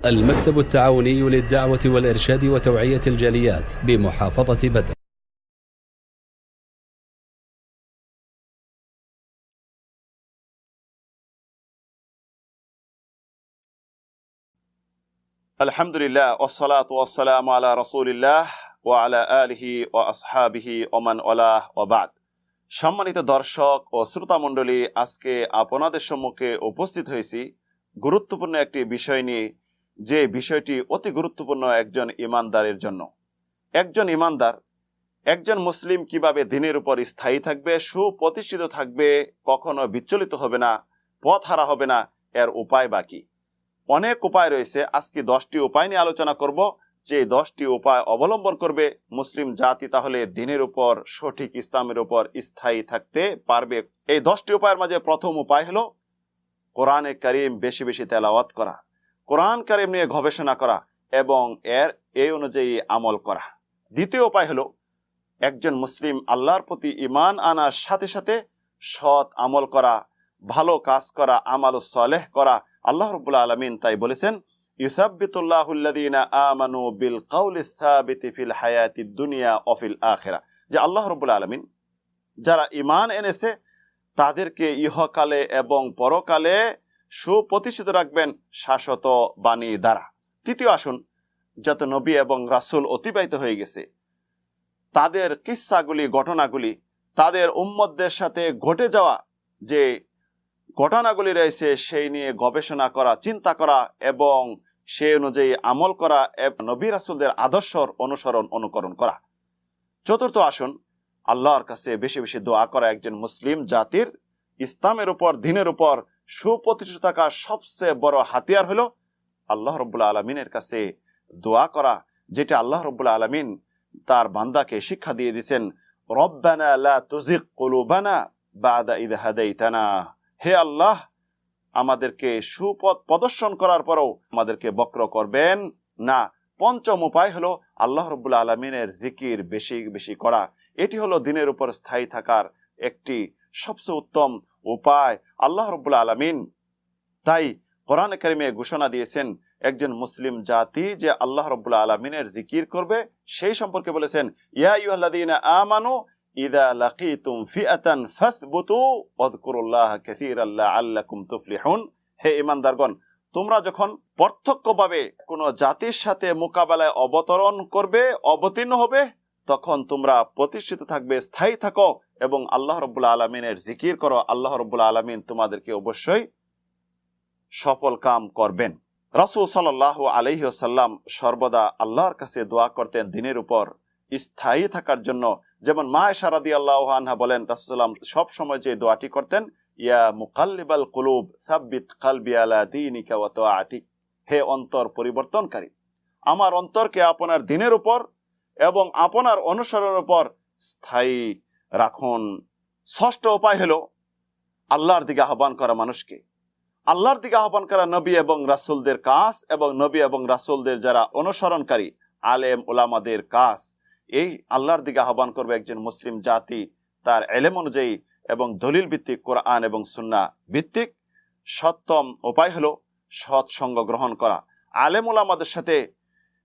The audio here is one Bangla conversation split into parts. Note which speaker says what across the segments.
Speaker 1: المكتب التعاوني للدعوة والإرشاد وتوعية الجاليات بمحافظة بدر.
Speaker 2: الحمد لله والصلاة والسلام على رسول الله وعلى آله وأصحابه ومن والاه وبعد। সম্মানিত দর্শক ও শ্রোতা মণ্ডলী, আজকে আপনাদের সম্মুখে উপস্থিত হয়েছি গুরুত্বপূর্ণ একটি বিষয় নিয়ে, যে বিষয়টি অতি গুরুত্বপূর্ণ একজন ইমানদারের জন্য। একজন ইমানদার, একজন মুসলিম কিভাবে দ্বীনের উপর স্থায়ী থাকবে, সুপ্রতিষ্ঠিত থাকবে, কখনো বিচলিত হবে না, পথ হারা হবে না, এর উপায় বাকি অনেক উপায় রয়েছে। আজকে 10টি উপায় নিয়ে আলোচনা করব, যে 10টি উপায় অবলম্বন করবে মুসলিম জাতি তাহলে দ্বীনের উপর, সঠিক ইসলামের উপর স্থায়ী থাকতে পারবে। এই 10টি উপায়ের মাঝে প্রথম উপায় হলো কোরআনে কারীম বেশি বেশি তেলাওয়াত করা, কোরআন কারীম নিয়ে গবেষণা করা এবং এই অনুযায়ী আমল করা। দ্বিতীয় উপায় হলো একজন মুসলিম আল্লাহর প্রতি ঈমান আনার সাথে সাথে সৎ আমল করা, ভালো কাজ করা, আমালুস সালেহ করা। আল্লাহ রাব্বুল আলামিন তাই বলেছেন, ইউসাব্বিতুল্লাহুল্লাযীনা আমানু বিল কাউলিস সাবিতি ফিল হায়াতিদ দুনিয়া ওয়া ফিল আখিরাহ, যে আল্লাহ রাব্বুল আলামিন যারা ঈমান এনেছে তাদেরকে ইহকালে এবং পরকালে সুপ্রতিষ্ঠিত রাখবেন শাশ্বত বাণী দ্বারা। তৃতীয় আসুন, যত নবী এবং রাসূল অতিবাহিত হয়ে গেছে তাদের কিস্সাগুলি, ঘটনাগুলি, তাদের উম্মতদের সাথে ঘটে যাওয়া যে ঘটনাগুলি রয়েছে সেই নিয়ে গবেষণা করা, চিন্তা করা এবং সেই অনুযায়ী আমল করা, নবী রাসূলদের আদর্শর অনুসরণ অনুকরণ করা। চতুর্থ আসুন, আল্লাহর কাছে বেশি বেশি দোয়া করা। একজন মুসলিম জাতির ইসলামের উপর, দ্বীনের উপর সুপ্রতিষ্ঠিত থাকার সবচেয়ে বড় হাতিয়ার হলো আল্লাহ রাব্বুল আলামিনের কাছে দোয়া করা, যেটা আল্লাহ রাব্বুল আলামিন তার বান্দাকে শিক্ষা দিয়ে দিয়েছেন, রব্বানা লা তুজিগ কুলুবানা বাদা ইয হাদাইতানা, হে আল্লাহ আমাদেরকে সুপথ প্রদর্শন করার পরেও আমাদেরকে বক্র করবেন না। পঞ্চম উপায় হলো আল্লাহ রাব্বুল আলামিনের জিকির বেশি বেশি করা। এটি হলো দ্বীনের উপর স্থায়ী থাকার একটি সবচেয়ে উত্তম উপায়। আল্লাহ রাব্বুল আলামিন তাই কোরআনে কারীমে ঘোষণা দিয়েছেন, একজন মুসলিম জাতি যে আল্লাহ রাব্বুল আলামিনের জিকির করবে সেই সম্পর্কে বলেছেন, ইয়া আইয়ুহাল্লাযীনা আমানু ইযা লাকিতুম ফিআতান ফাসবুতু ওয়াযকুরুল্লাহা কাসীরান লাআল্লাকুম তুফলিহুন, হে ঈমানদারগণ, তোমরা যখন প্রত্যক্ষভাবে কোনো জাতির সাথে মোকাবেলায় অবতীর্ণ হবে তখন তোমরা প্রতিষ্ঠিত থাকবে, স্থায়ী থাকো এবং আল্লাহ রাব্বুল আলামিনের জিকির করো। আল্লাহ রাব্বুল আলামিন তোমাদেরকে অবশ্যই সফল কাম করবেন। রাসূল সাল্লাল্লাহু আলাইহি ওয়াসাল্লাম সর্বদা আল্লাহর কাছে দোয়া করতেন দ্বীনের উপর স্থায়ী থাকার জন্য। যেমন মা আয়েশা রাদিয়াল্লাহু আনহা বলেন, রাসূল সাল্লাম সব সময় যে দোয়াটি করতেন, ইয়া মুকাল্লিবাল কুলুব সাব্বিত কলবি আলা দীনিকা ওয়া তাআতিক, হে অন্তর পরিবর্তনকারী, আমার অন্তরকে আপনার দ্বীনের উপর এবং আপনার অনুসরণের উপর স্থায়ী রাখুন। ষষ্ঠ উপায় হলো আল্লাহর দিকে আহ্বান করা মানুষকে। আল্লাহর দিকে আহ্বান করা নবী এবং রাসূলদের কাজ এবং নবী এবং রাসূলদের যারা অনুসরণকারী আলেম ওলামাদের কাজ। এই আল্লাহর দিকে আহ্বান করবে একজন মুসলিম জাতি তার ইলম অনুযায়ী এবং দলিল ভিত্তিক, কোরআন এবং সুন্নাহ ভিত্তিক। সপ্তম উপায় হলো সৎ সঙ্গ গ্রহণ করা, আলেম ওলামাদের সাথে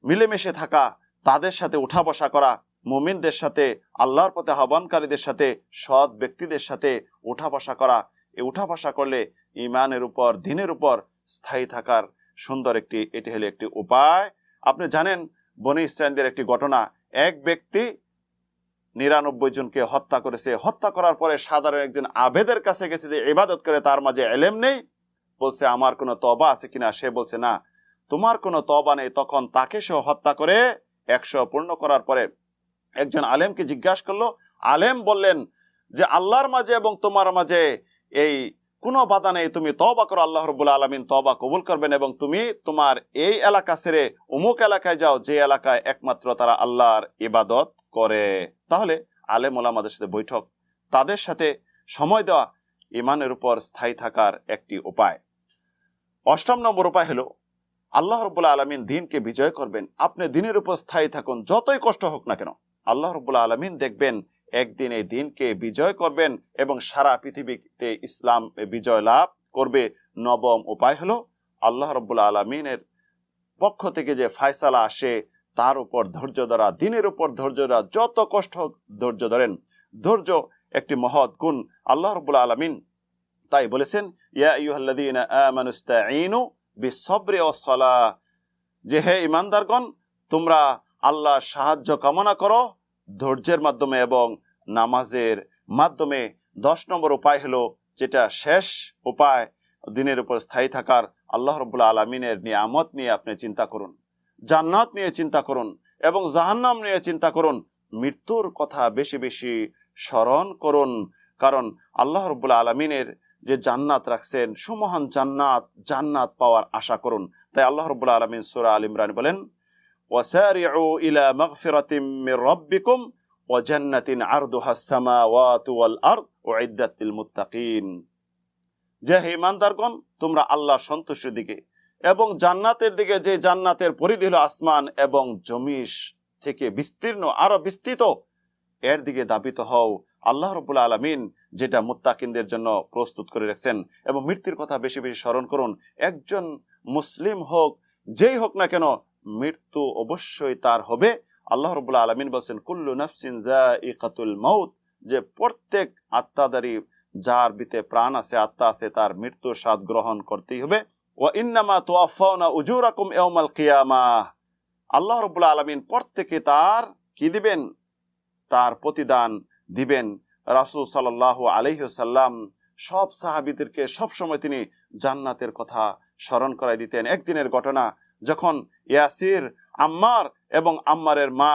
Speaker 2: মিলেমিশে থাকা, তাদের সাথে উঠা বসা করা, মুমিনদের সাথে, আল্লাহর পথে আহ্বানকারীদের সাথে, সৎ ব্যক্তিদের সাথে উঠা বসা করা। এই উঠা বসা করলে ঈমানের উপর, দ্বীনের উপর স্থায়ী থাকার সুন্দর এটি হলো একটি উপায়। আপনি জানেন বনী ইসরাঈলদের একটি ঘটনা, এক ব্যক্তি 99 জনকে হত্যা করেছে। হত্যা করার পরে সাধারণ একজন আবেদের কাছে গেছে যে ইবাদত করে, তার মাঝে ইলম নেই, বলছে আমার কোনো তওবা আছে কিনা। সে বলছে না, তোমার কোনো তওবা নেই। তখন তাকে সে হত্যা করে 100 পূর্ণ করার পরে একজন আলেমকে জিজ্ঞাসা করলো। আলেম বললেন যে আল্লাহর মাঝে এবং তোমার মাঝে এই কোনো বাধা নেই, তুমি তওবা করো, আল্লাহ রাব্বুল আলামিন তওবা কবুল করবেন এবং তুমি তোমার এই এলাকা ছেড়ে অমুক এলাকায় যাও, যে এলাকায় একমাত্র তারা আল্লাহর ইবাদত করে। তাহলে আলেম ওলামাদের সাথে বৈঠক, তাদের সাথে সময় দেওয়া ঈমানের উপর স্থায়ী থাকার একটি উপায়। অষ্টম নম্বর উপায় হলো আল্লাহ রাব্বুল আলামিন দ্বীনকে বিজয় করবেন। আপনি দ্বীনের উপর স্থায়ী থাকুন, যতই কষ্ট হোক না কেন, আল্লাহ রাব্বুল আলামিন দেখবেন একদিন এই দ্বীনকে বিজয় করবেন এবং সারা পৃথিবীতে ইসলাম বিজয় লাভ করবে। নবম উপায় হলো আল্লাহ রাব্বুল আলামিনের পক্ষ থেকে যে ফায়সালা আসে তার উপর ধৈর্য ধরা, দিনের উপর ধৈর্য ধরা, যত কষ্ট হোক ধৈর্য ধরেন। ধৈর্য একটি মহৎ গুণ। আল্লাহ রাব্বুল আলামিন তাই বলেছেন, ইয়া আইয়ুহাল্লাযীনা আমানুস্তাঈনু বিসসবরি ওয়াস-সালাহ, যে হে ঈমানদারগণ, তোমরা আল্লাহর সাহায্য কামনা করো ধৈর্যের মাধ্যমে এবং নামাজের মাধ্যমে। 10 নম্বর উপায় হলো, যেটা শেষ উপায় দিনের উপর স্থায়ী থাকার, আল্লাহ রাব্বুল আলামিনের নিয়ামত নিয়ে আপনি চিন্তা করুন, জান্নাত নিয়ে চিন্তা করুন এবং জাহান্নাম নিয়ে চিন্তা করুন। মৃত্যুর কথা বেশি বেশি স্মরণ করুন, কারণ আল্লাহ রাব্বুল আলামিনের যে জান্নাত রাখছেন, সুমহান জান্নাত পাওয়ার আশা করুন। তাই আল্লাহ রাব্বুল আলামিন সূরা আল ইমরান বলেন, ওয়াসারিউ ইলা মাগফিরাতিম মির রাব্বিকুম ওয়া জান্নাতিন আরদুহাস সামাওয়াতু ওয়াল আরদ উইদ্দাত লিল মুত্তাকিন, যে হে ঈমানদারগণ, তোমরা আল্লাহর সন্তুষ্টির দিকে এবং জান্নাতের দিকে, যে জান্নাতের পরিধি হলো আসমান এবং জমিন থেকে বিস্তীর্ণ, আরো বিস্তৃত, এর দিকে ধাবিত হও। আল্লাহ রাব্বুল আলামিন যেটা মুত্তাকিনদের জন্য প্রস্তুত করে রাখছেন। এবং মৃত্যুর কথা বেশি বেশি স্মরণ করুন। একজন মুসলিম হোক, যেই হোক না কেন, মৃত্যু অবশ্যই তার হবে। আল্লাহ রাব্বুল আলামিন বলেন, কুল্লু নাফসিন যায়িকাতুল মাউত, যে প্রত্যেক আত্মাদারী, যার ভিতরে প্রাণ আছে, আত্মা আছে, তার মৃত্যুর স্বাদ গ্রহণ করতেই হবে। ওয়া ইন্নামা তুওয়াফাউনা উজুরাকুম ইয়াওমাল কিয়ামাহ, আল্লাহ রাব্বুল আলামিন প্রত্যেককে তার কি দিবেন? তার প্রতিদান দিবেন। রাসূল সাল্লাল্লাহু আলাইহি ওয়াসাল্লাম সব সাহাবীদেরকে সবসময় তিনি জান্নাতের কথা স্মরণ করাই দিতেন। একদিনের ঘটনা, যখন ইয়াসির, আম্মার এবং আম্মারের মা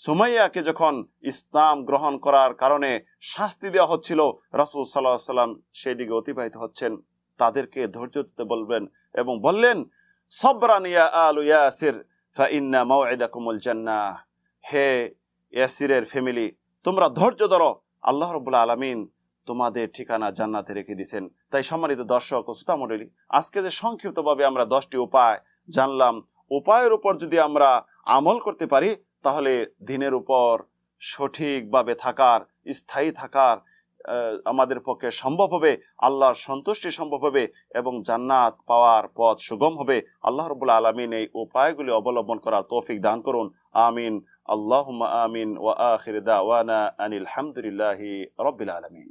Speaker 2: সুমাইয়াকে যখন ইসলাম গ্রহণ করার কারণে শাস্তি দেওয়া হচ্ছিল, রাসূল সাল্লাল্লাহু আলাইহি ওয়াসাল্লাম সেই দিকে অতিবাহিত হচ্ছেন, তাদেরকে ধৈর্য ধরতে বলবেন এবং বললেন, সাবরান ইয়া আলু ইয়াসির ফা ইন্না মাওইদাকুমুল জান্নাহ, হে ইয়াসিরের ফ্যামিলি, তোমরা ধৈর্য ধরো, আল্লাহ রাব্বুল আলামিন তোমাদের ঠিকানা জান্নাতে রেখে দিয়েছেন। তাই সম্মানিত দর্শক ও শ্রোতা মণ্ডলী, আজকে যে সংক্ষিপ্তভাবে আমরা 10টি উপায় জানলাম, উপায়ের উপর যদি আমরা আমল করতে পারি, তাহলে দিনের উপর সঠিকভাবে থাকার, স্থায়ী থাকার আমাদের পক্ষে সম্ভব হবে, আল্লাহর সন্তুষ্টি সম্ভব হবে এবং জান্নাত পাওয়ার পথ সুগম হবে। আল্লাহ রাব্বুল আলামিন এই উপায়গুলি অবলম্বন করার তৌফিক দান করুন। আমিন। আল্লাহুম্মা আমিন। ওয়া আখির দাওয়ানা আনিল হামদুলিল্লাহি রাব্বিল আলামিন।